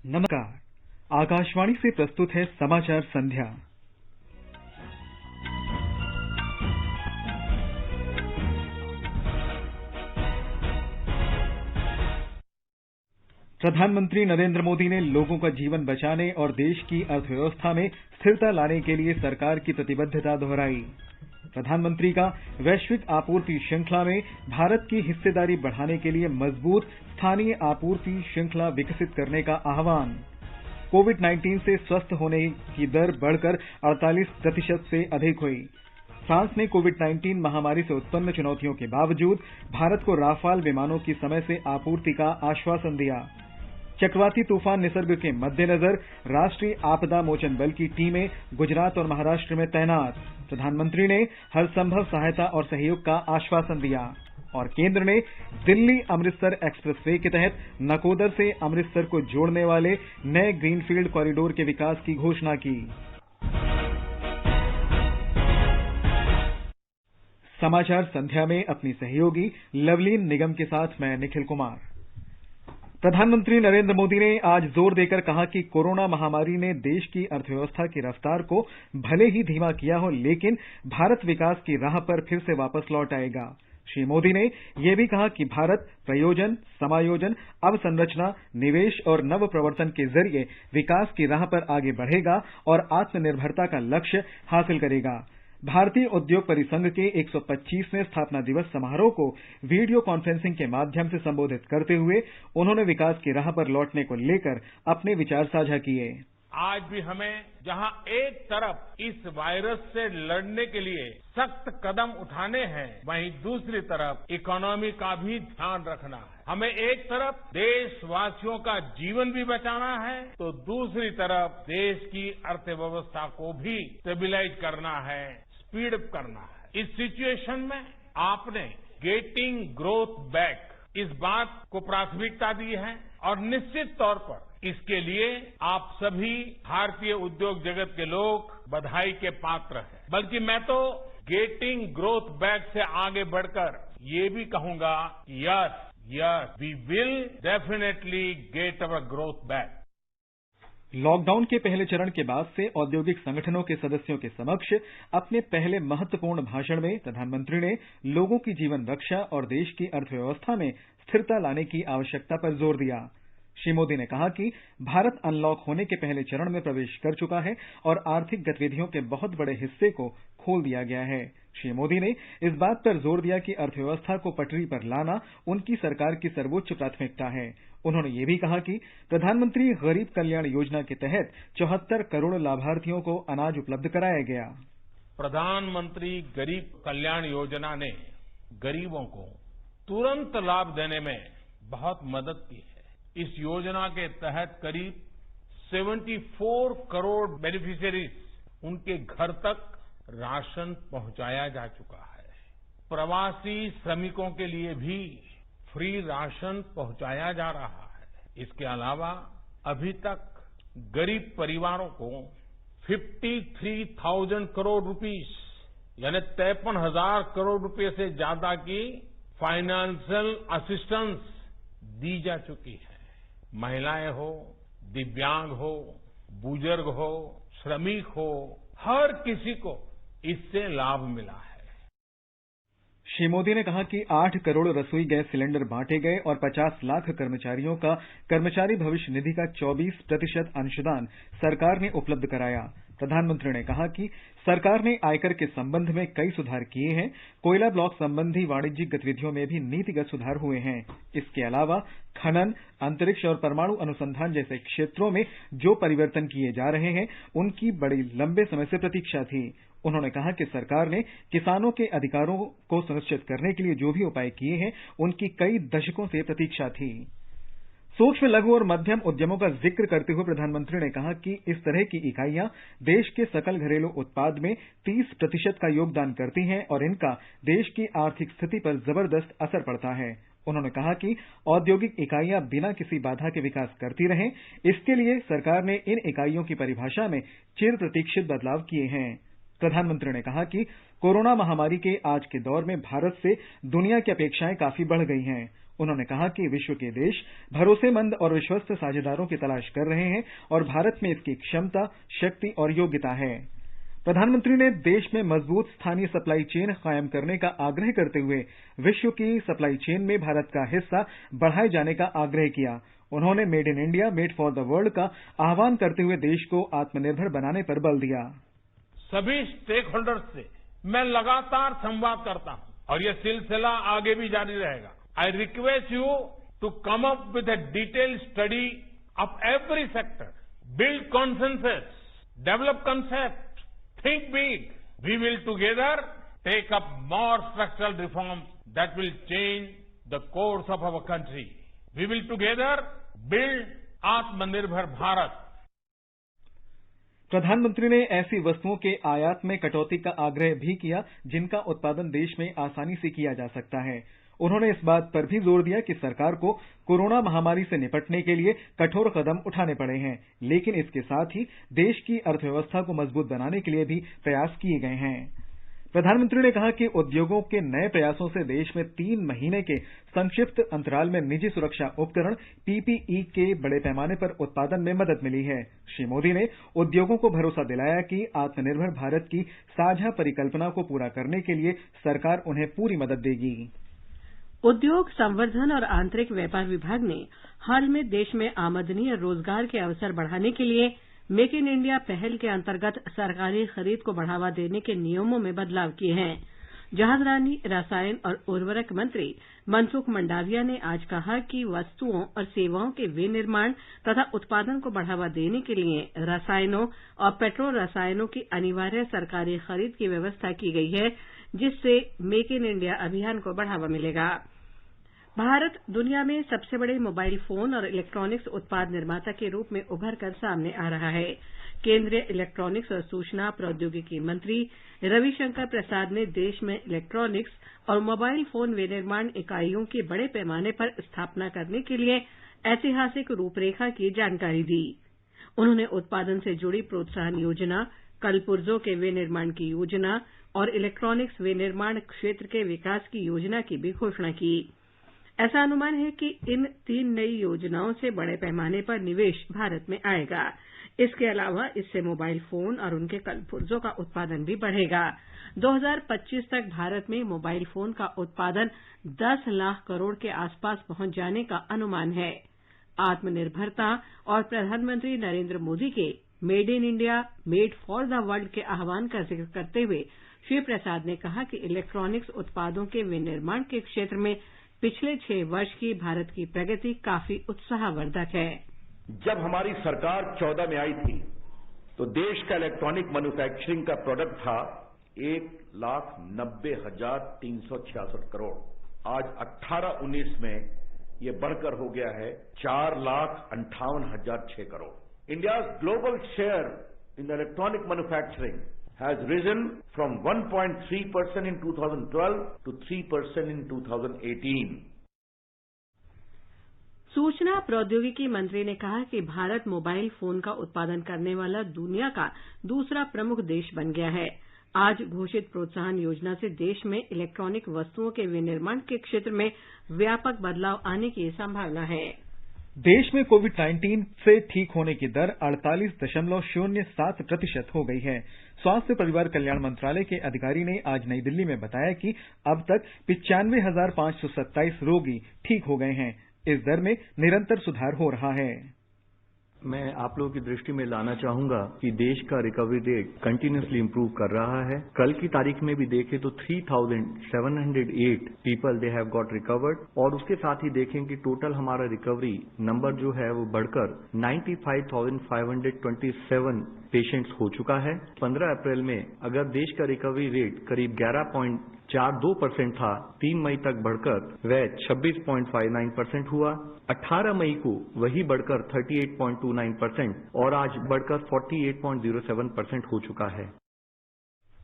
नमस्कार। आकाशवाणी से प्रस्तुत है समाचार संध्या। प्रधानमंत्री नरेंद्र मोदी ने लोगों का जीवन बचाने और देश की अर्थव्यवस्था में स्थिरता लाने के लिए सरकार की प्रतिबद्धता दोहराई। प्रधानमंत्री का वैश्विक आपूर्ति श्रृंखला में भारत की हिस्सेदारी बढ़ाने के लिए मजबूत स्थानीय आपूर्ति श्रृंखला विकसित करने का आह्वान। कोविड-19 से स्वस्थ होने की दर बढ़कर 48% से अधिक हुई। फ्रांस ने कोविड-19 महामारी से उत्पन्न चुनौतियों के बावजूद भारत को राफाल विमानों की समय से आपूर्ति का आश्वासन दिया। चक्रवाती तूफान निसर्ग के मद्देनजर राष्ट्रीय आपदा मोचन बल की टीमें गुजरात और महाराष्ट्र में तैनात। प्रधानमंत्री ने हर संभव सहायता और सहयोग का आश्वासन दिया। और केंद्र ने दिल्ली अमृतसर एक्सप्रेसवे के तहत नकोदर से अमृतसर को जोड़ने वाले नए ग्रीनफील्ड कॉरिडोर के विकास की घोषणा की। समाचार संध्या में अपनी सहयोगी लवलीन निगम के साथ मैं निखिल कुमार। प्रधानमंत्री नरेंद्र मोदी ने आज जोर देकर कहा कि कोरोना महामारी ने देश की अर्थव्यवस्था की रफ्तार को भले ही धीमा किया हो, लेकिन भारत विकास की राह पर फिर से वापस लौट आएगा। श्री मोदी ने यह भी कहा कि भारत प्रयोजन, समायोजन, अवसंरचना, निवेश और नव प्रवर्तन के जरिए विकास की राह पर आगे बढ़ेगा और आत्मनिर्भरता का लक्ष्य हासिल करेगा। भारतीय उद्योग परिसंघ के 125वें स्थापना दिवस समारोह को वीडियो कॉन्फ्रेंसिंग के माध्यम से संबोधित करते हुए उन्होंने विकास की राह पर लौटने को लेकर अपने विचार साझा किए। आज भी हमें जहां एक तरफ इस वायरस से लड़ने के लिए सख्त कदम उठाने हैं, वहीं दूसरी तरफ इकोनॉमी का भी ध्यान रखना है। हमें एक तरफ देशवासियों का जीवन भी बचाना है, तो दूसरी तरफ देश की अर्थव्यवस्था को भी स्टेबलाइज करना है, स्पीड अप करना है। इस सिचुएशन में आपने गेटिंग ग्रोथ बैक इस बात को प्राथमिकता दी है और निश्चित तौर पर इसके लिए आप सभी भारतीय उद्योग जगत के लोग बधाई के पात्र हैं। बल्कि मैं तो गेटिंग ग्रोथ बैक से आगे बढ़कर ये भी कहूंगा, yes we will definitely get our growth back. Lockdown के पहले चरण के बाद से औद्योगिक संगठनों के सदस्यों के समक्ष अपने पहले महत्वपूर्ण भाषण में प्रधानमंत्री ने लोगों की जीवन रक्षा और देश की अर्थव्यवस्था में स्थिरता लाने की आवश्यकता पर जोर दिया। श्री मोदी ने कहा कि भारत अनलॉक होने के पहले चरण में प्रवेश कर चुका है और आर्थिक गतिविधियों के बहुत बड़े हिस्से को खोल दिया गया है। श्री मोदी ने इस बात पर जोर दिया कि अर्थव्यवस्था को पटरी पर लाना उनकी सरकार की सर्वोच्च प्राथमिकता है। उन्होंने ये भी कहा कि प्रधानमंत्री गरीब कल्याण योजना के तहत 74 करोड़ लाभार्थियों को अनाज उपलब्ध कराया गया। प्रधानमंत्री गरीब कल्याण योजना ने गरीबों को तुरंत लाभ देने में बहुत मदद की है। इस योजना के तहत करीब 74 करोड़ बेनिफिशियरीज उनके घर तक राशन पहुंचाया जा चुका है। प्रवासी श्रमिकों के लिए भी फ्री राशन पहुंचाया जा रहा है। इसके अलावा अभी तक गरीब परिवारों को 53,000 करोड़ रुपीस यानी 53,000 करोड़ रुपए से ज्यादा की फाइनेंशियल असिस्टेंस दी जा चुकी है। महिलाएं हो, दिव्यांग हो, बुजुर्ग हो, श्रमिक हो, हर किसी को इससे लाभ मिला है। श्री मोदी ने कहा कि 8 करोड़ रसोई गैस सिलेंडर बांटे गए और 50 लाख कर्मचारियों का कर्मचारी भविष्य निधि का 24% अंशदान सरकार ने उपलब्ध कराया। प्रधानमंत्री ने कहा कि सरकार ने आयकर के संबंध में कई सुधार किए हैं। कोयला ब्लॉक संबंधी वाणिज्यिक गतिविधियों में भी नीतिगत सुधार हुए हैं। इसके अलावा खनन, अंतरिक्ष और परमाणु अनुसंधान जैसे क्षेत्रों में जो परिवर्तन किए जा रहे हैं, उनकी बड़ी लंबे समय से प्रतीक्षा थी। उन्होंने कहा कि सरकार ने किसानों के अधिकारों को सुनिश्चित करने के लिए जो भी उपाय किए हैं, उनकी कई दशकों से प्रतीक्षा थी। सूक्ष्म, लघु और मध्यम उद्यमों का जिक्र करते हुए प्रधानमंत्री ने कहा कि इस तरह की इकाइयां देश के सकल घरेलू उत्पाद में 30% का योगदान करती हैं और इनका देश की आर्थिक स्थिति पर जबरदस्त असर पड़ता है। उन्होंने कहा कि औद्योगिक इकाइयां बिना किसी बाधा के विकास करती रहें, इसके लिए सरकार ने इन इकाइयों की परिभाषा में चिर प्रतीक्षित बदलाव किए हैं। प्रधानमंत्री ने कहा कि कोरोना महामारी के आज के दौर में भारत से दुनिया की अपेक्षाएं काफी बढ़ गई हैं। उन्होंने कहा कि विश्व के देश भरोसेमंद और विश्वस्त साझेदारों की तलाश कर रहे हैं और भारत में इसकी क्षमता, शक्ति और योग्यता है। प्रधानमंत्री ने देश में मजबूत स्थानीय सप्लाई चेन कायम करने का आग्रह करते हुए विश्व की सप्लाई चेन में भारत का हिस्सा बढ़ाए जाने का आग्रह किया। उन्होंने made in India, made for the world का आह्वान करते हुए देश को आत्मनिर्भर बनाने पर बल दिया। सभी स्टेक होल्डर्स से मैं लगातार संवाद करता हूं और ये सिलसिला आगे भी जारी रहेगा। I request you to come up with a detailed study of every sector, build consensus, develop concept, think big. We will together take up more structural reforms that will change the course of our country. We will together build Atmanirbhar Bharat. प्रधानमंत्री ने ऐसी वस्तुओं के आयात में कटौती का आग्रह भी किया जिनका उत्पादन देश में आसानी से किया जा सकता है। उन्होंने इस बात पर भी जोर दिया कि सरकार को कोरोना महामारी से निपटने के लिए कठोर कदम उठाने पड़े हैं, लेकिन इसके साथ ही देश की अर्थव्यवस्था को मजबूत बनाने के लिए भी प्रयास किए गए हैं। प्रधानमंत्री ने कहा कि उद्योगों के नए प्रयासों से देश में 3 महीने के संक्षिप्त अंतराल में निजी सुरक्षा उपकरण पीपीई के बड़े पैमाने पर उत्पादन में मदद मिली है। श्री मोदी ने उद्योगों को भरोसा दिलाया कि आत्मनिर्भर भारत की साझा परिकल्पना को पूरा करने के लिए सरकार उन्हें पूरी मदद देगी। उद्योग संवर्धन और आंतरिक व्यापार विभाग ने हाल में देश में आमदनी और रोजगार के अवसर बढ़ाने के लिए मेक इन इंडिया पहल के अंतर्गत सरकारी खरीद को बढ़ावा देने के नियमों में बदलाव किए हैं। जहाजरानी, रसायन और उर्वरक मंत्री मनसुख मंडाविया ने आज कहा कि वस्तुओं और सेवाओं के विनिर्माण तथा उत्पादन को बढ़ावा देने के लिए रसायनों और पेट्रो रसायनों की अनिवार्य सरकारी खरीद की व्यवस्था की गई है, जिससे मेक इन इंडिया अभियान को बढ़ावा मिलेगा। भारत दुनिया में सबसे बड़े मोबाइल फोन और इलेक्ट्रॉनिक्स उत्पाद निर्माता के रूप में उभर कर सामने आ रहा है। केंद्रीय इलेक्ट्रॉनिक्स और सूचना प्रौद्योगिकी मंत्री रविशंकर प्रसाद ने देश में इलेक्ट्रॉनिक्स और मोबाइल फोन विनिर्माण इकाइयों की बड़े पैमाने पर स्थापना करने के लिए ऐतिहासिक रूपरेखा की जानकारी दी। उन्होंने उत्पादन से जुड़ी प्रोत्साहन योजना, कलपुर्जों के विनिर्माण की योजना और इलेक्ट्रॉनिक्स विनिर्माण क्षेत्र के विकास की योजना की भी घोषणा की। ऐसा अनुमान है कि इन 3 नई योजनाओं से बड़े पैमाने पर निवेश भारत में आएगा। इसके अलावा इससे मोबाइल फोन और उनके कलपुर्जों का उत्पादन भी बढ़ेगा। 2025 तक भारत में मोबाइल फोन का उत्पादन 10 लाख करोड़ के आसपास पहुंच जाने का अनुमान है। आत्मनिर्भरता और प्रधानमंत्री नरेंद्र मोदी के made in India, made for the world के आह्वान का जिक्र करते हुए श्री प्रसाद ने कहा कि इलेक्ट्रॉनिक्स उत्पादों के विनिर्माण के क्षेत्र में पिछले 6 वर्ष की भारत की प्रगति काफी उत्साहवर्धक है। जब हमारी सरकार 14 में आई थी तो देश का इलेक्ट्रॉनिक मैन्युफैक्चरिंग का प्रोडक्ट था 1,90,366 करोड़। आज 18-19 में ये बढ़कर हो गया है 4,58,006 crore. India's global share in electronic manufacturing has risen from 1.3% in 2012 to 3% in 2018. सूचना प्रौद्योगिकी मंत्री ने कहा कि भारत मोबाइल फोन का उत्पादन करने वाला दुनिया का दूसरा प्रमुख देश बन गया है। आज घोषित प्रोत्साहन योजना से देश में इलेक्ट्रॉनिक वस्तुओं के विनिर्माण के क्षेत्र में व्यापक बदलाव आने की संभावना है। देश में कोविड-19 से ठीक होने की दर 48.07% हो गई है। स्वास्थ्य परिवार कल्याण मंत्रालय के अधिकारी ने आज नई दिल्ली में बताया कि अब तक 95,527 रोगी ठीक हो गए हैं। इस दर में निरंतर सुधार हो रहा है। मैं आप लोगों की दृष्टि में लाना चाहूंगा कि देश का रिकवरी रेट कंटिन्यूसली इंप्रूव कर रहा है। कल की तारीख में भी देखें तो 3,708 people they have got recovered और उसके साथ ही देखें कि टोटल हमारा रिकवरी नंबर जो है वो बढ़कर 95,527 पेशेंट्स हो चुका है। 15 अप्रैल में अगर देश का रिकवरी रेट करीब 11.42% था, 3 मई तक बढ़कर वह 26.59% हुआ। 18 मई को वही बढ़कर 38.29% और आज बढ़कर 48.07% हो चुका है।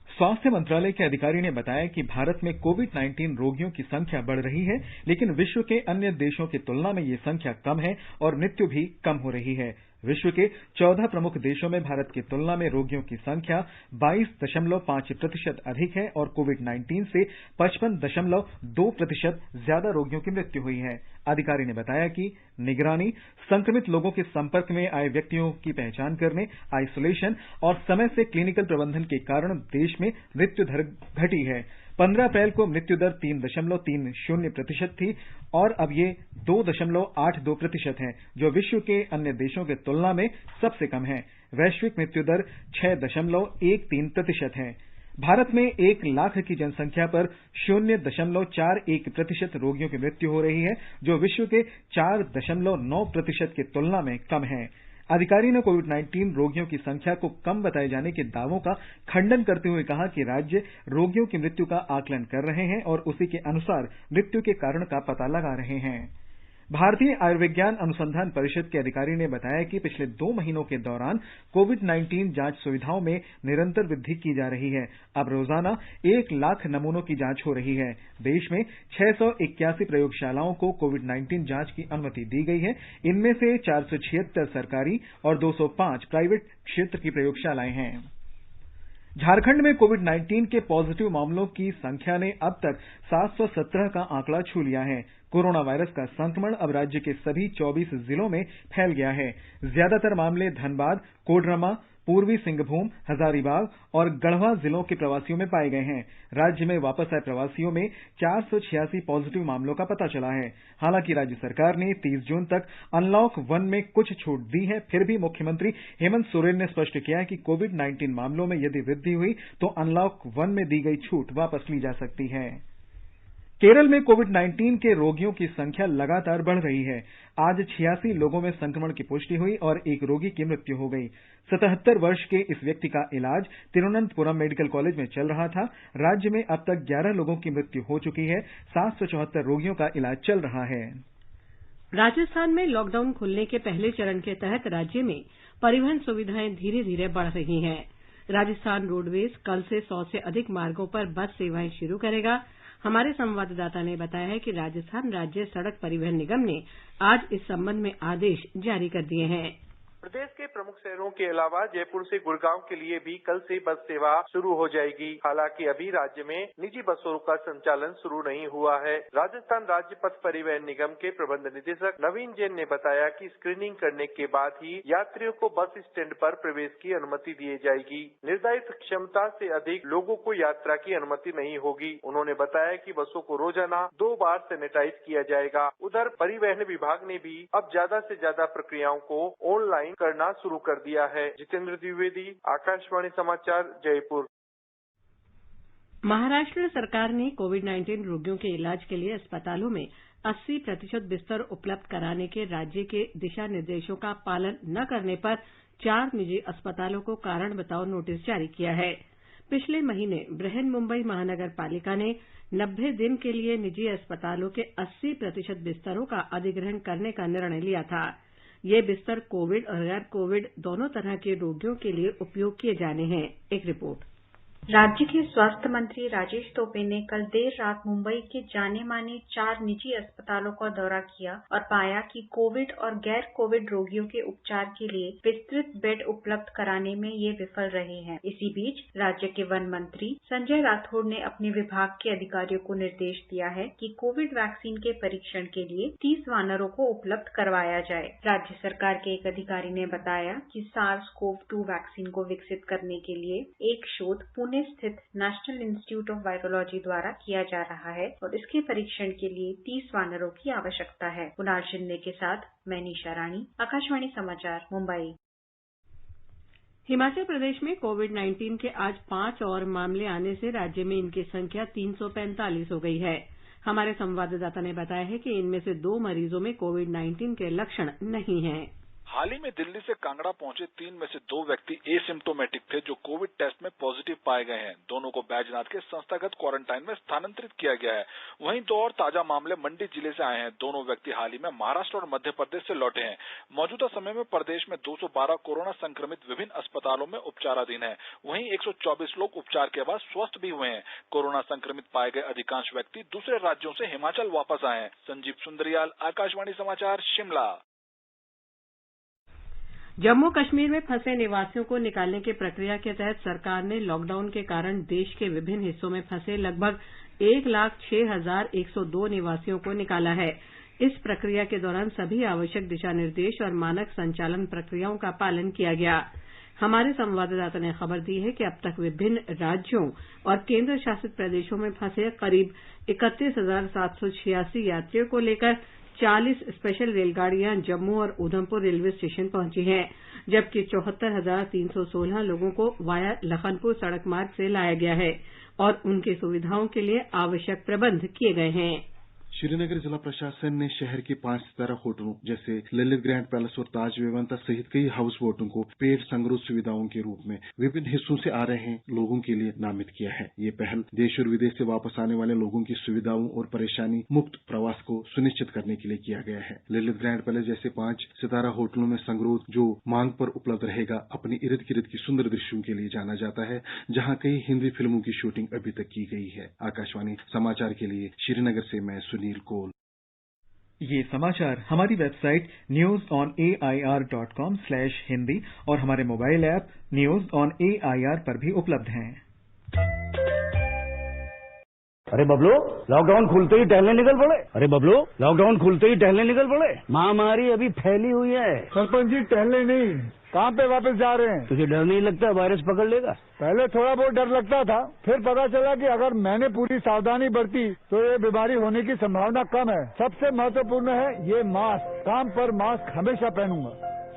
स्वास्थ्य मंत्रालय के अधिकारी ने बताया कि भारत में कोविड-19 रोगियों की संख्या बढ़ रही है, लेकिन विश्व के अन्य देशों की तुलना में ये संख्या कम है और मृत्यु भी कम हो रही है। विश्व के 14 प्रमुख देशों में भारत की तुलना में रोगियों की संख्या 22.5% अधिक है और कोविड-19 से 55.2% ज्यादा रोगियों की मृत्यु हुई है। अधिकारी ने बताया कि निगरानी, संक्रमित लोगों के संपर्क में आए व्यक्तियों की पहचान करने, आइसोलेशन और समय से क्लिनिकल प्रबंधन के कारण देश में मृत्यु दर घटी है। 15 अप्रैल को मृत्यु दर 3.30% थी और अब ये 2.82% है, जो विश्व के अन्य देशों की तुलना में सबसे कम है। वैश्विक मृत्यु दर 6.13% है। भारत में 1 लाख की जनसंख्या पर 0.41% रोगियों की मृत्यु हो रही है, जो विश्व के 4.9% की तुलना में कम है। अधिकारी ने कोविड-19 रोगियों की संख्या को कम बताए जाने के दावों का खंडन करते हुए कहा कि राज्य रोगियों की मृत्यु का आकलन कर रहे हैं और उसी के अनुसार मृत्यु के कारण का पता लगा रहे हैं। भारतीय आयुर्विज्ञान अनुसंधान परिषद के अधिकारी ने बताया कि पिछले 2 महीनों के दौरान कोविड-19 जांच सुविधाओं में निरंतर वृद्धि की जा रही है। अब रोजाना 1 लाख नमूनों की जांच हो रही है। देश में 681 प्रयोगशालाओं को कोविड-19 जांच की अनुमति दी गई है। इनमें से 476 सरकारी और 205 प्राइवेट क्षेत्र की प्रयोगशालाएं हैं। झारखंड में कोविड-19 के पॉजिटिव मामलों की संख्या ने अब तक 717 का आंकड़ा छू लिया है। कोरोना वायरस का संक्रमण अब राज्य के सभी 24 जिलों में फैल गया है। ज्यादातर मामले धनबाद, कोडरमा, पूर्वी सिंहभूम, हजारीबाग और गढ़वा जिलों के प्रवासियों में पाए गए हैं। राज्य में वापस आए प्रवासियों में 486 पॉजिटिव मामलों का पता चला है। हालांकि राज्य सरकार ने 30 जून तक अनलॉक 1 में कुछ छूट दी है। फिर भी मुख्यमंत्री हेमंत सोरेन ने स्पष्ट किया है कि कोविड-19 मामलों में यदि वृद्धि हुई तो अनलॉक 1 में दी गई छूट वापस ली जा सकती है। केरल में कोविड-19 के रोगियों की संख्या लगातार बढ़ रही है। आज 86 लोगों में संक्रमण की पुष्टि हुई और एक रोगी की मृत्यु हो गई। 77 वर्ष के इस व्यक्ति का इलाज तिरुवनंतपुरम मेडिकल कॉलेज में चल रहा था। राज्य में अब तक 11 लोगों की मृत्यु हो चुकी है। 774 रोगियों का इलाज चल रहा है। राजस्थान में लॉकडाउन खुलने के पहले चरण के तहत राज्य में परिवहन सुविधाएं धीरे धीरे बढ़ रही हैं। राजस्थान रोडवेज कल से 100 से अधिक मार्गों पर बस सेवाएं शुरू करेगा। हमारे संवाददाता ने बताया है कि राजस्थान राज्य सड़क परिवहन निगम ने आज इस संबंध में आदेश जारी कर दिए हैं। प्रदेश के प्रमुख शहरों के अलावा जयपुर से गुड़गांव के लिए भी कल से बस सेवा शुरू हो जाएगी। हालांकि अभी राज्य में निजी बसों का संचालन शुरू नहीं हुआ है। राजस्थान राज्य पथ परिवहन निगम के प्रबंध निदेशक नवीन जैन ने बताया कि स्क्रीनिंग करने के बाद ही यात्रियों को बस स्टैंड पर प्रवेश की अनुमति दी जाएगी। निर्धारित क्षमता से अधिक लोगों को यात्रा की अनुमति नहीं होगी। उन्होंने बताया कि बसों को रोजाना 2 बार सैनिटाइज किया जाएगा। उधर परिवहन विभाग ने भी अब ज्यादा से ज्यादा प्रक्रियाओं को ऑनलाइन करना शुरू कर दिया है। जितेंद्र द्विवेदी, आकाशवाणी समाचार, जयपुर। महाराष्ट्र सरकार ने कोविड-19 रोगियों के इलाज के लिए अस्पतालों में 80% बिस्तर उपलब्ध कराने के राज्य के दिशा निर्देशों का पालन न करने पर 4 निजी अस्पतालों को कारण बताओ नोटिस जारी किया है। पिछले महीने बृहन मुंबई महानगर पालिका ने 90 दिन के लिए निजी अस्पतालों के 80% बिस्तरों का अधिग्रहण करने का निर्णय लिया था। ये बिस्तर कोविड और गैर कोविड दोनों तरह के रोगियों के लिए उपयोग किए जाने हैं। एक रिपोर्ट। राज्य के स्वास्थ्य मंत्री राजेश टोपे ने कल देर रात मुंबई के जाने माने 4 निजी अस्पतालों का दौरा किया और पाया कि कोविड और गैर कोविड रोगियों के उपचार के लिए विस्तृत बेड उपलब्ध कराने में ये विफल रहे हैं। इसी बीच राज्य के वन मंत्री संजय राठौड़ ने अपने विभाग के अधिकारियों को निर्देश दिया है कि कोविड वैक्सीन के परीक्षण के लिए 30 वानरों को उपलब्ध करवाया जाए। राज्य सरकार के एक अधिकारी ने बताया कि SARS-CoV-2 वैक्सीन को विकसित करने के लिए एक शोध पुणे स्थित नेशनल इंस्टीट्यूट ऑफ वायरोलॉजी द्वारा किया जा रहा है और इसके परीक्षण के लिए 30 वानरों की आवश्यकता है। कुणाल शिंदे के साथ मैं निशा रानी, आकाशवाणी समाचार, मुंबई। हिमाचल प्रदेश में कोविड-19 के आज 5 और मामले आने से राज्य में इनकी संख्या 345 हो गई है। हमारे संवाददाता ने बताया है कि इनमें से 2 मरीजों में कोविड-19 के लक्षण नहीं हैं। हाल ही में दिल्ली से कांगड़ा पहुंचे 3 में से 2 व्यक्ति एसिम्टोमेटिक थे, जो कोविड टेस्ट में पॉजिटिव पाए गए हैं। दोनों को बैजनाथ के संस्थागत क्वारंटाइन में स्थानांतरित किया गया है। वहीं 2 और ताजा मामले मंडी जिले से आए हैं। दोनों व्यक्ति हाल ही में महाराष्ट्र और मध्य प्रदेश से लौटे हैं। मौजूदा समय में प्रदेश में 212 कोरोना संक्रमित विभिन्न अस्पतालों में उपचाराधीन है। वहीं 124 लोग उपचार के बाद स्वस्थ भी हुए हैं। कोरोना संक्रमित पाए गए अधिकांश व्यक्ति दूसरे राज्यों से हिमाचल वापस आए हैं। संजीव सुंदरियाल, आकाशवाणी समाचार, शिमला। जम्मू कश्मीर में फंसे निवासियों को निकालने की प्रक्रिया के तहत सरकार ने लॉकडाउन के कारण देश के विभिन्न हिस्सों में फंसे लगभग 1,06,102 निवासियों को निकाला है। इस प्रक्रिया के दौरान सभी आवश्यक दिशा निर्देश और मानक संचालन प्रक्रियाओं का पालन किया गया। हमारे संवाददाता ने खबर दी है कि अब तक विभिन्न राज्यों और केंद्र शासित प्रदेशों में फंसे करीब 31,786 यात्रियों को लेकर 40 स्पेशल रेलगाड़ियां जम्मू और उधमपुर रेलवे स्टेशन पहुंची हैं, जबकि 74,316 लोगों को वाया लखनपुर सड़क मार्ग से लाया गया है और उनकी सुविधाओं के लिए आवश्यक प्रबंध किए गए हैं। श्रीनगर जिला प्रशासन ने शहर के 5 सितारा होटलों जैसे ललित ग्रैंड पैलेस और ताज वेवंता सहित कई हाउस बोटों को पेड संगरोध सुविधाओं के रूप में विभिन्न हिस्सों से आ रहे लोगों के लिए नामित किया है। ये पहल देश और विदेश से वापस आने वाले लोगों की सुविधाओं और परेशानी मुक्त प्रवास को सुनिश्चित करने के लिए किया गया है। ललित ग्रैंड पैलेस जैसे 5 सितारा होटलों में संगरोध जो मांग पर उपलब्ध रहेगा अपनी इर्द गिर्द की सुंदर दृश्यों के लिए जाना जाता है, जहाँ कई हिंदी फिल्मों की शूटिंग अभी तक की गई है। आकाशवाणी समाचार के लिए श्रीनगर से मैं सुनील कोल। ये समाचार हमारी वेबसाइट newsonair.com/hindi और हमारे mobile app news on AIR पर भी उपलब्ध हैं। अरे बबलू, लॉकडाउन खुलते ही टहलने निकल पड़े। अरे बबलू, लॉकडाउन खुलते ही टहलने निकल पड़े। महामारी अभी फैली हुई है। सरपंच जी, टहलने नहीं, कहाँ पे वापस जा रहे हैं? तुझे डर नहीं लगता वायरस पकड़ लेगा? पहले थोड़ा बहुत डर लगता था, फिर पता चला कि अगर मैंने पूरी सावधानी बरती तो ये बीमारी होने की संभावना कम है। सबसे महत्वपूर्ण है ये मास्क। काम पर मास्क हमेशा पहनूंगा,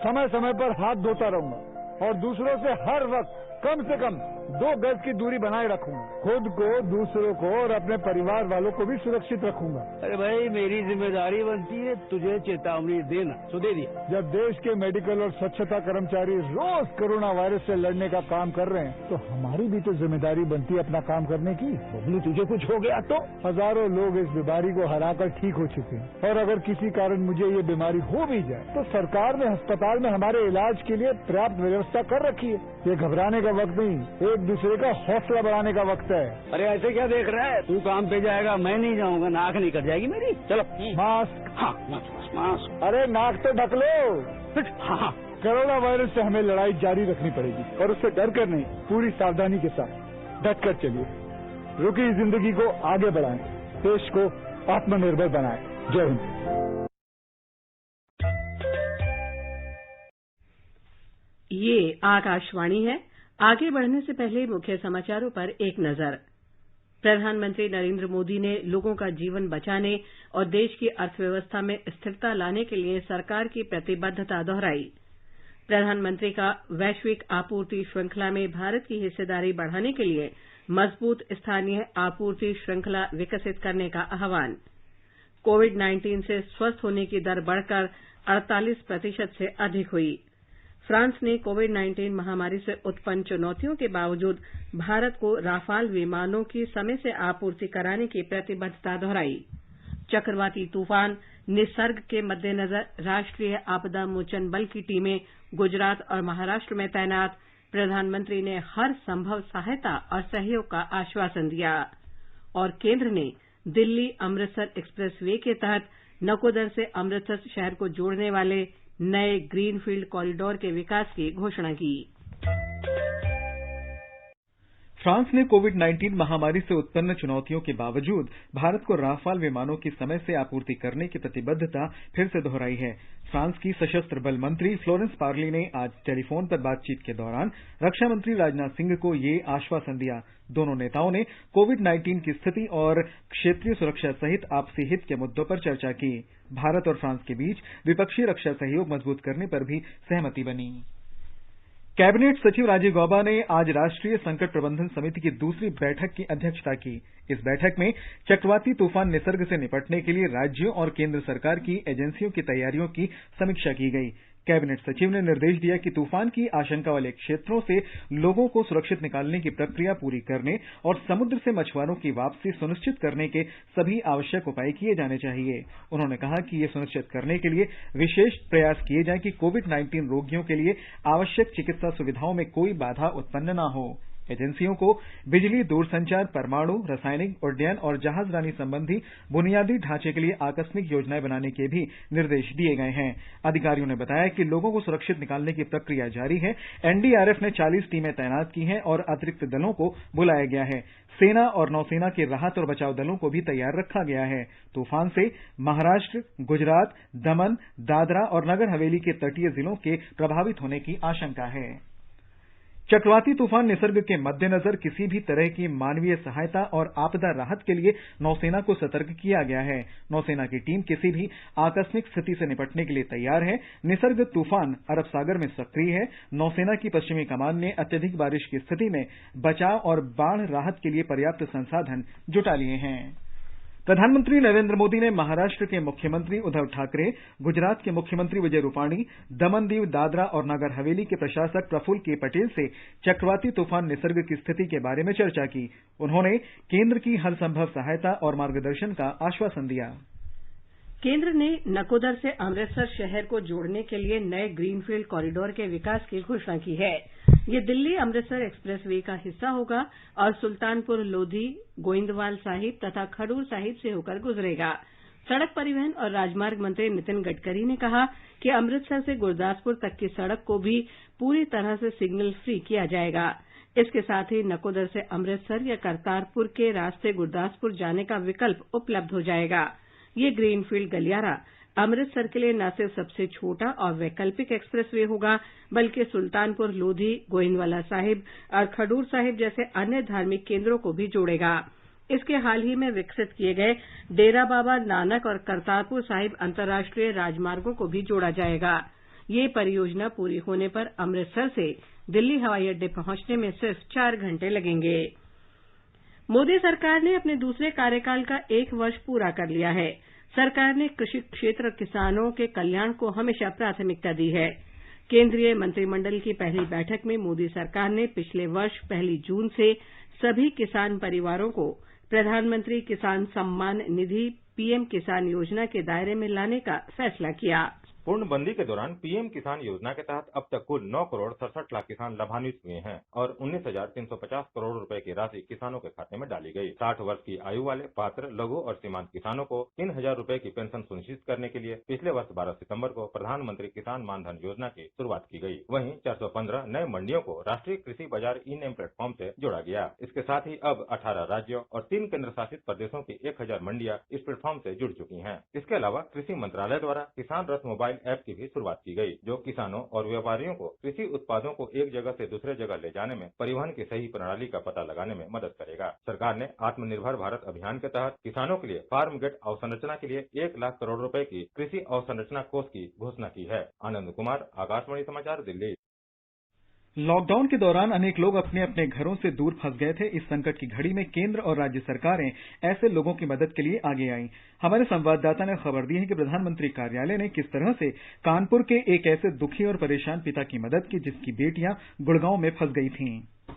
समय समय पर हाथ धोता रहूंगा और दूसरों से हर वक्त कम से कम 2 गज की दूरी बनाए रखूंगा। खुद को, दूसरों को और अपने परिवार वालों को भी सुरक्षित रखूंगा। अरे भाई, मेरी जिम्मेदारी बनती है तुझे चेतावनी देना, तो दे दिया। जब देश के मेडिकल और स्वच्छता कर्मचारी रोज कोरोना वायरस से लड़ने का काम कर रहे हैं तो हमारी भी तो जिम्मेदारी बनती है अपना काम करने की। बबलू, तुझे कुछ हो गया तो? हजारों लोग इस बीमारी को हराकर ठीक हो चुके हैं और अगर किसी कारण मुझे ये बीमारी हो भी जाए तो सरकार ने अस्पताल में हमारे इलाज के लिए पर्याप्त व्यवस्था कर रखी है। ये घबराने का वक्त नहीं, एक दूसरे का हौसला बढ़ाने का वक्त है। अरे ऐसे क्या देख रहा है? तू काम पे जाएगा, मैं नहीं जाऊंगा, नाक नहीं कट जाएगी मेरी। चलो मास्क। हाँ, मास्क। अरे नाक तो ढक लो। हाँ, कोरोना वायरस से हमें लड़ाई जारी रखनी पड़ेगी और उससे डर कर नहीं, पूरी सावधानी के साथ डट कर चलिए। रुकी जिंदगी को आगे बढ़ाएं, देश को आत्मनिर्भर बनाएं। जय हिंद। ये आकाशवाणी है। आगे बढ़ने से पहले मुख्य समाचारों पर एक नजर। प्रधानमंत्री नरेंद्र मोदी ने लोगों का जीवन बचाने और देश की अर्थव्यवस्था में स्थिरता लाने के लिए सरकार की प्रतिबद्धता दोहराई। प्रधानमंत्री का वैश्विक आपूर्ति श्रृंखला में भारत की हिस्सेदारी बढ़ाने के लिए मजबूत स्थानीय आपूर्ति श्रृंखला विकसित करने का आह्वान। कोविड-19 से स्वस्थ होने की दर बढ़कर 48% से अधिक हुई। फ्रांस ने कोविड-19 महामारी से उत्पन्न चुनौतियों के बावजूद भारत को राफाल विमानों की समय से आपूर्ति कराने की प्रतिबद्धता दोहराई। चक्रवाती तूफान निसर्ग के मद्देनजर राष्ट्रीय आपदा मोचन बल की टीमें गुजरात और महाराष्ट्र में तैनात। प्रधानमंत्री ने हर संभव सहायता और सहयोग का आश्वासन दिया। और केंद्र ने दिल्ली अमृतसर एक्सप्रेस वे के तहत नकोदर से अमृतसर शहर को जोड़ने वाले नए ग्रीनफील्ड कॉरिडोर के विकास की घोषणा की। फ्रांस ने कोविड-19 महामारी से उत्पन्न चुनौतियों के बावजूद भारत को राफाल विमानों की समय से आपूर्ति करने की प्रतिबद्धता फिर से दोहराई है। फ्रांस की सशस्त्र बल मंत्री फ्लोरेंस पार्ली ने आज टेलीफोन पर बातचीत के दौरान रक्षा मंत्री राजनाथ सिंह को ये आश्वासन दिया। दोनों नेताओं ने कोविड-19 की स्थिति और क्षेत्रीय सुरक्षा सहित आपसी हित के मुद्दों पर चर्चा की। भारत और फ्रांस के बीच द्विपक्षीय रक्षा सहयोग मजबूत करने पर भी सहमति बनी। कैबिनेट सचिव राजीव गौबा ने आज राष्ट्रीय संकट प्रबंधन समिति की दूसरी बैठक की अध्यक्षता की। इस बैठक में चक्रवाती तूफान निसर्ग से निपटने के लिए राज्यों और केंद्र सरकार की एजेंसियों की तैयारियों की समीक्षा की गई। कैबिनेट सचिव ने निर्देश दिया कि तूफान की आशंका वाले क्षेत्रों से लोगों को सुरक्षित निकालने की प्रक्रिया पूरी करने और समुद्र से मछुआरों की वापसी सुनिश्चित करने के सभी आवश्यक उपाय किए जाने चाहिए। उन्होंने कहा कि ये सुनिश्चित करने के लिए विशेष प्रयास किए जाएं कि कोविड-19 रोगियों के लिए आवश्यक चिकित्सा सुविधाओं में कोई बाधा उत्पन्न न हो। एजेंसियों को बिजली, दूरसंचार, परमाणु, रासायनिक, उड्डयन और जहाजरानी संबंधी बुनियादी ढांचे के लिए आकस्मिक योजनाएं बनाने के भी निर्देश दिए गए हैं। अधिकारियों ने बताया कि लोगों को सुरक्षित निकालने की प्रक्रिया जारी है। एनडीआरएफ ने 40 टीमें तैनात की हैं और अतिरिक्त दलों को बुलाया गया है। सेना और नौसेना के राहत और बचाव दलों को भी तैयार रखा गया है। तूफान से महाराष्ट्र, गुजरात, दमन, दादरा और नगर हवेली के तटीय जिलों के प्रभावित होने की आशंका है। चक्रवाती तूफान निसर्ग के मद्देनजर किसी भी तरह की मानवीय सहायता और आपदा राहत के लिए नौसेना को सतर्क किया गया है। नौसेना की टीम किसी भी आकस्मिक स्थिति से निपटने के लिए तैयार है। निसर्ग तूफान अरब सागर में सक्रिय है। नौसेना की पश्चिमी कमान ने अत्यधिक बारिश की स्थिति में बचाव और बाढ़ राहत के लिए पर्याप्त संसाधन जुटा लिए हैं। प्रधानमंत्री नरेंद्र मोदी ने महाराष्ट्र के मुख्यमंत्री उद्धव ठाकरे, गुजरात के मुख्यमंत्री विजय रूपाणी, दमन दीव, दादरा और नगर हवेली के प्रशासक प्रफुल्ल के पटेल से चक्रवाती तूफान निसर्ग की स्थिति के बारे में चर्चा की। उन्होंने केंद्र की हर संभव सहायता और मार्गदर्शन का आश्वासन दिया। केंद्र ने नकोदर से अमृतसर शहर को जोड़ने के लिए नए ग्रीनफील्ड कॉरिडोर के विकास की घोषणा की है। ये दिल्ली अमृतसर एक्सप्रेस वे का हिस्सा होगा और सुल्तानपुर लोधी, गोइंदवाल साहिब तथा खडूर साहिब से होकर गुजरेगा। सड़क परिवहन और राजमार्ग मंत्री नितिन गडकरी ने कहा कि अमृतसर से गुरदासपुर तक की सड़क को भी पूरी तरह से सिग्नल फ्री किया जाएगा। इसके साथ ही नकोदर से अमृतसर या करतारपुर के रास्ते गुरदासपुर जाने का विकल्प उपलब्ध हो जाएगा। ये ग्रीनफील्ड गलियारा अमृतसर के लिए न सिर्फ सबसे छोटा और वैकल्पिक एक्सप्रेस वे होगा, बल्कि सुल्तानपुर लोधी, गोइंदवाला साहिब और खडूर साहिब जैसे अन्य धार्मिक केंद्रों को भी जोड़ेगा। इसके हाल ही में विकसित किए गए डेरा बाबा नानक और करतारपुर साहिब अंतर्राष्ट्रीय राजमार्गों को भी जोड़ा जाएगा। ये परियोजना पूरी होने पर अमृतसर से दिल्ली हवाई अड्डे पहुंचने में सिर्फ 4 घंटे लगेंगे। मोदी सरकार ने अपने दूसरे कार्यकाल का 1 वर्ष पूरा कर लिया है। सरकार ने कृषि क्षेत्र किसानों के कल्याण को हमेशा प्राथमिकता दी है। केंद्रीय मंत्रिमंडल की पहली बैठक में मोदी सरकार ने पिछले वर्ष 1 जून से सभी किसान परिवारों को प्रधानमंत्री किसान सम्मान निधि पीएम किसान योजना के दायरे में लाने का फैसला किया। पूर्णबंदी के दौरान पीएम किसान योजना के तहत अब तक कुल 9 करोड़ 67 लाख किसान लाभान्वित हुए हैं और 19,350 करोड़ रुपए की राशि किसानों के खाते में डाली गई। 60 वर्ष की आयु वाले पात्र लघु और सीमांत किसानों को 3,000 रुपए की पेंशन सुनिश्चित करने के लिए पिछले वर्ष 12 सितंबर को प्रधानमंत्री किसान मानधन योजना की शुरुआत की गई। वहीं 415 नए मंडियों को राष्ट्रीय कृषि बाजार ई-नेम प्लेटफॉर्म से जोड़ा गया। इसके साथ ही अब 18 राज्यों और 3 केंद्र शासित प्रदेशों की 1000 मंडियां इस प्लेटफॉर्म से जुड़ चुकी हैं। इसके अलावा कृषि मंत्रालय द्वारा किसान रथ मोबाइल ऐप की भी शुरुआत की गई, जो किसानों और व्यापारियों को कृषि उत्पादों को एक जगह से दूसरे जगह ले जाने में परिवहन की सही प्रणाली का पता लगाने में मदद करेगा। सरकार ने आत्मनिर्भर भारत अभियान के तहत किसानों के लिए फार्म गेट अवसंरचना के लिए 1 लाख करोड़ रुपए की कृषि अवसंरचना कोष की घोषणा की है। आनंद कुमार, आकाशवाणी समाचार, दिल्ली। लॉकडाउन के दौरान अनेक लोग अपने अपने घरों से दूर फंस गए थे। इस संकट की घड़ी में केंद्र और राज्य सरकारें ऐसे लोगों की मदद के लिए आगे आईं। हमारे संवाददाता ने खबर दी है कि प्रधानमंत्री कार्यालय ने किस तरह से कानपुर के एक ऐसे दुखी और परेशान पिता की मदद की जिसकी बेटियां गुड़गांव में फंस गई थीं।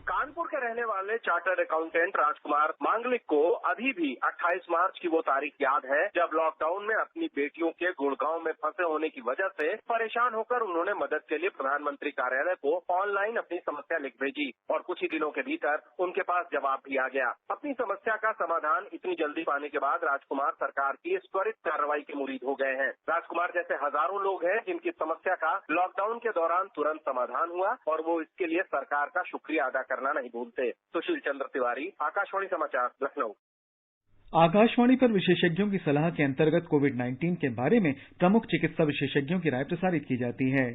कानपुर के रहने वाले चार्टर्ड अकाउंटेंट राजकुमार मांगलिक को अभी भी 28 मार्च की वो तारीख याद है जब लॉकडाउन में अपनी बेटियों के गुड़गांव में फंसे होने की वजह से परेशान होकर उन्होंने मदद के लिए प्रधानमंत्री कार्यालय को ऑनलाइन अपनी समस्या लिख भेजी और कुछ ही दिनों के भीतर उनके पास जवाब भी आ गया। अपनी समस्या का समाधान इतनी जल्दी पाने के बाद राजकुमार सरकार की इस त्वरित कार्रवाई के मुरीद हो गए हैं। राजकुमार जैसे हजारों लोग हैं जिनकी समस्या का लॉकडाउन के दौरान तुरंत समाधान हुआ और वो इसके लिए सरकार का शुक्रिया अदा करना नहीं भूलते। सुशील चंद्र तिवारी, आकाशवाणी समाचार, लखनऊ। आकाशवाणी पर विशेषज्ञों की सलाह के अंतर्गत कोविड-19 के बारे में प्रमुख चिकित्सा विशेषज्ञों की राय प्रसारित की जाती है।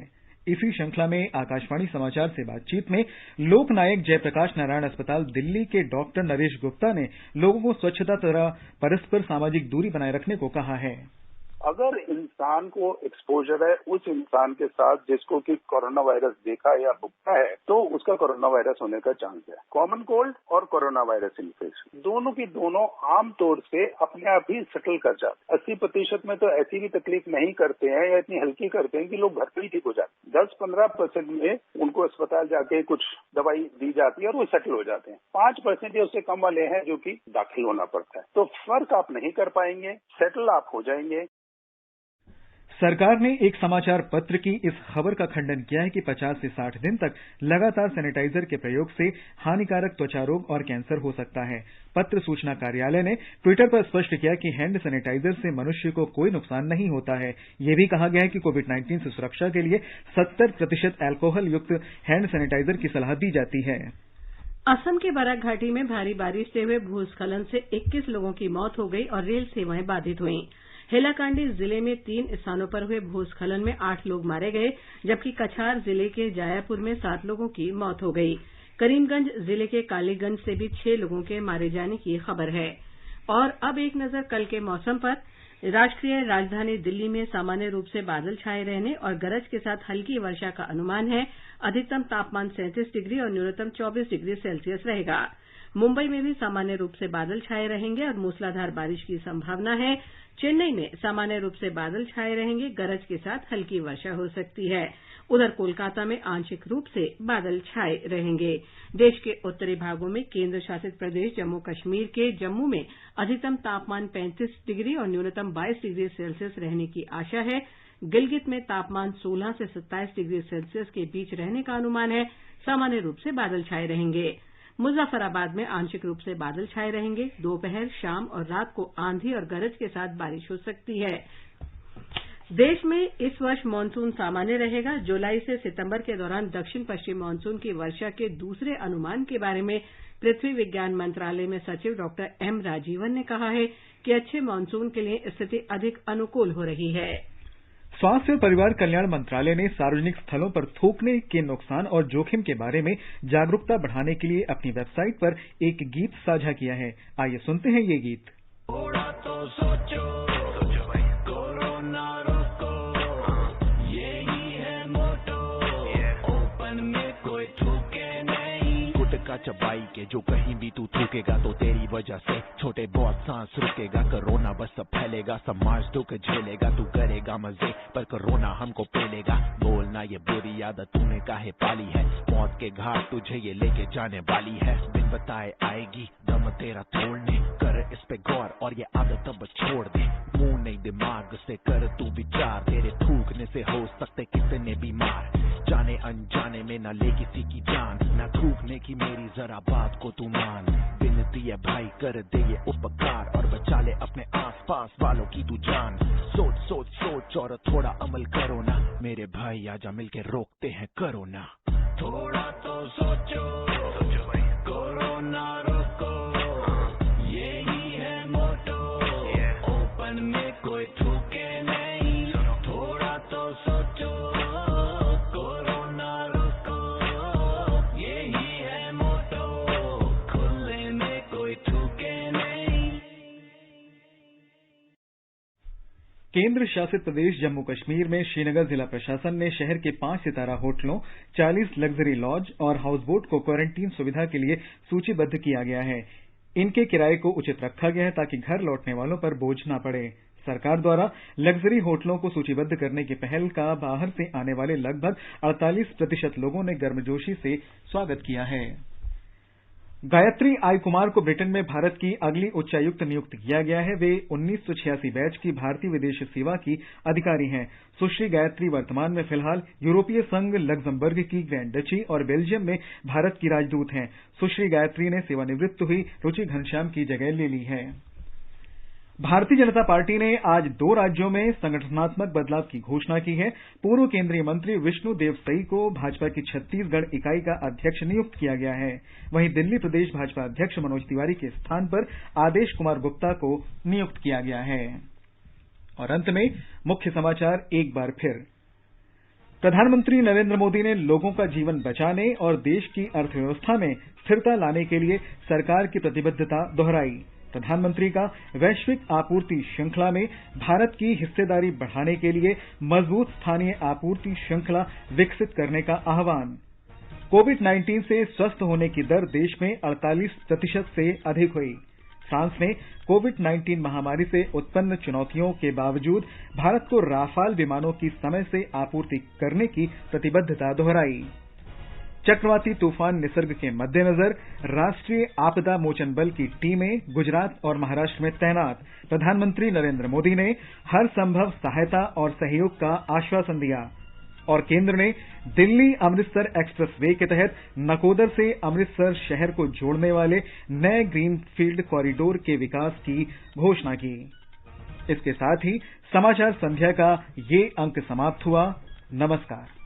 इसी श्रृंखला में आकाशवाणी समाचार से बातचीत में लोकनायक जयप्रकाश नारायण अस्पताल दिल्ली के डॉक्टर नरेश गुप्ता ने लोगों को स्वच्छता तथा परस्पर सामाजिक दूरी बनाए रखने को कहा है। अगर इंसान को एक्सपोजर है उस इंसान के साथ जिसको कि कोरोना वायरस देखा या भुगता है तो उसका कोरोना वायरस होने का चांस है। कॉमन कोल्ड और कोरोना वायरस इन्फेक्शन दोनों की दोनों आमतौर से अपने आप ही सेटल कर जाते। 80% में तो ऐसी भी तकलीफ नहीं करते हैं या इतनी हल्की करते हैं कि लोग घर पे ही ठीक हो जाते हैं। 10-15% में उनको अस्पताल जाके कुछ दवाई दी जाती है और वो सेटल हो जाते हैं। 5% या उससे कम वाले हैं जो कि दाखिल होना पड़ता है। तो फर्क आप नहीं कर पाएंगे, सेटल आप हो जाएंगे। सरकार ने एक समाचार पत्र की इस खबर का खंडन किया है कि 50 से 60 दिन तक लगातार सैनिटाइजर के प्रयोग से हानिकारक त्वचा रोग और कैंसर हो सकता है। पत्र सूचना कार्यालय ने ट्विटर पर स्पष्ट किया कि हैंड सैनिटाइजर से मनुष्य को कोई नुकसान नहीं होता है। यह भी कहा गया है कि कोविड-19 से सुरक्षा के लिए 70% अल्कोहल युक्त हैंड सैनिटाइजर की सलाह दी जाती है। असम के बराक घाटी में भारी बारिश से हुए भूस्खलन से 21 लोगों की मौत हो गई और रेल सेवाएं बाधित हुईं। हैलाकांडी जिले में 3 स्थानों पर हुए भूस्खलन में 8 लोग मारे गए, जबकि कछार जिले के जायापुर में 7 लोगों की मौत हो गई। करीमगंज जिले के कालीगंज से भी 6 लोगों के मारे जाने की खबर है। और अब एक नजर कल के मौसम पर। राष्ट्रीय राजधानी दिल्ली में सामान्य रूप से बादल छाए रहने और गरज के साथ हल्की वर्षा का अनुमान है। अधिकतम तापमान 37 डिग्री और न्यूनतम 24 डिग्री सेल्सियस रहेगा। मुंबई में भी सामान्य रूप से बादल छाए रहेंगे और मूसलाधार बारिश की संभावना है। चेन्नई में सामान्य रूप से बादल छाए रहेंगे, गरज के साथ हल्की वर्षा हो सकती है। उधर कोलकाता में आंशिक रूप से बादल छाए रहेंगे। देश के उत्तरी भागों में केंद्र शासित प्रदेश जम्मू कश्मीर के जम्मू में अधिकतम तापमान 35 डिग्री और न्यूनतम 22 डिग्री सेल्सियस रहने की आशा है। गिलगित में तापमान 16 से 27 डिग्री सेल्सियस के बीच रहने का अनुमान है। सामान्य रूप से बादल छाए रहेंगे। मुजफ्फराबाद में आंशिक रूप से बादल छाए रहेंगे। दोपहर, शाम और रात को आंधी और गरज के साथ बारिश हो सकती है। देश में इस वर्ष मानसून सामान्य रहेगा। जुलाई से सितंबर के दौरान दक्षिण पश्चिम मानसून की वर्षा के दूसरे अनुमान के बारे में पृथ्वी विज्ञान मंत्रालय में सचिव डॉक्टर एम राजीवन ने कहा है कि अच्छे मानसून के लिए स्थिति अधिक अनुकूल हो रही है। स्वास्थ्य और परिवार कल्याण मंत्रालय ने सार्वजनिक स्थलों पर थूकने के नुकसान और जोखिम के बारे में जागरूकता बढ़ाने के लिए अपनी वेबसाइट पर एक गीत साझा किया है। आइए सुनते हैं ये गीत। थोड़ा तो सोचो भाई, कोरोना रोको, यही है मोटो, ओपन में कोई थूके नहीं। गुटखा चबाई के जो कहीं भी तू थूकेगा तो तेरी वजह से छोटे बहुत सांस रुकेगा। कोरोना बस सब फैलेगा, समाज दुख झेलेगा। तू करेगा मजे पर कोरोना हमको पेलेगा। बोलना ये बुरी आदत तूने काहे पाली है, मौत के घाट तुझे ये लेके जाने वाली है। बिन बताए आएगी दम तेरा तोड़ने, कर इस पे गौर और ये आदत अब छोड़ दे। मुंह नहीं दिमाग से कर तू विचार, तेरे थूकने से हो सकते कितने बीमार। जाने अनजाने में न ले किसी की जान, न थूकने की मेरी जरा बात को तू मान। विनती है भाई कर दे ये उपकार और बचा ले अपने आसपास वालों की तू जान। सोच सोच सोच और थोड़ा अमल करो ना मेरे भाई, आजा मिलके रोकते हैं कोरोना। थोड़ा तो सोचो भाई, कोरोना रोको, यही है मोटो, ओपन में कोई थूके नहीं। थोड़ा तो सोचो, कोरोना रोको, यही है मोटो, खुले में कोई थूके नहीं। केंद्र शासित प्रदेश जम्मू कश्मीर में श्रीनगर जिला प्रशासन ने शहर के 5 सितारा होटलों, 40 लग्जरी लॉज और हाउसबोट को क्वारंटीन सुविधा के लिए सूचीबद्ध किया गया है। इनके किराए को उचित रखा गया है ताकि घर लौटने वालों पर बोझ न पड़े। सरकार द्वारा लग्जरी होटलों को सूचीबद्ध करने की पहल का बाहर से आने वाले लगभग 48% लोगों ने गर्मजोशी से स्वागत किया है। गायत्री आई कुमार को ब्रिटेन में भारत की अगली उच्चायुक्त नियुक्त किया गया है। वे 1986 बैच की भारतीय विदेश सेवा की अधिकारी हैं। सुश्री गायत्री वर्तमान में फिलहाल यूरोपीय संघ, लग्जमबर्ग की ग्रैंड डची और बेल्जियम में भारत की राजदूत हैं। सुश्री गायत्री ने सेवानिवृत्त हुई रुचि घनश्याम की जगह ले ली है। भारतीय जनता पार्टी ने आज 2 राज्यों में संगठनात्मक बदलाव की घोषणा की है। पूर्व केंद्रीय मंत्री विष्णु देव सई को भाजपा की छत्तीसगढ़ इकाई का अध्यक्ष नियुक्त किया गया है। वहीं दिल्ली प्रदेश भाजपा अध्यक्ष मनोज तिवारी के स्थान पर आदेश कुमार गुप्ता को नियुक्त किया गया है। और अंत में मुख्य समाचार एक बार फिर। प्रधानमंत्री नरेंद्र मोदी ने लोगों का जीवन बचाने और देश की अर्थव्यवस्था में स्थिरता लाने के लिए सरकार की प्रतिबद्धता दोहराई। प्रधानमंत्री का वैश्विक आपूर्ति श्रृंखला में भारत की हिस्सेदारी बढ़ाने के लिए मजबूत स्थानीय आपूर्ति श्रृंखला विकसित करने का आह्वान। कोविड-19 से स्वस्थ होने की दर देश में 48% से अधिक हुई। फ्रांस ने कोविड-19 महामारी से उत्पन्न चुनौतियों के बावजूद भारत को राफाल विमानों की समय से आपूर्ति करने की प्रतिबद्धता दोहराई। चक्रवाती तूफान निसर्ग के मद्देनजर राष्ट्रीय आपदा मोचन बल की टीमें गुजरात और महाराष्ट्र में तैनात। प्रधानमंत्री नरेंद्र मोदी ने हर संभव सहायता और सहयोग का आश्वासन दिया और केंद्र ने दिल्ली अमृतसर एक्सप्रेस वे के तहत नकोदर से अमृतसर शहर को जोड़ने वाले नए ग्रीनफील्ड कॉरिडोर के विकास की घोषणा की। इसके साथ ही समाचार संध्या का ये अंक समाप्त हुआ। नमस्कार।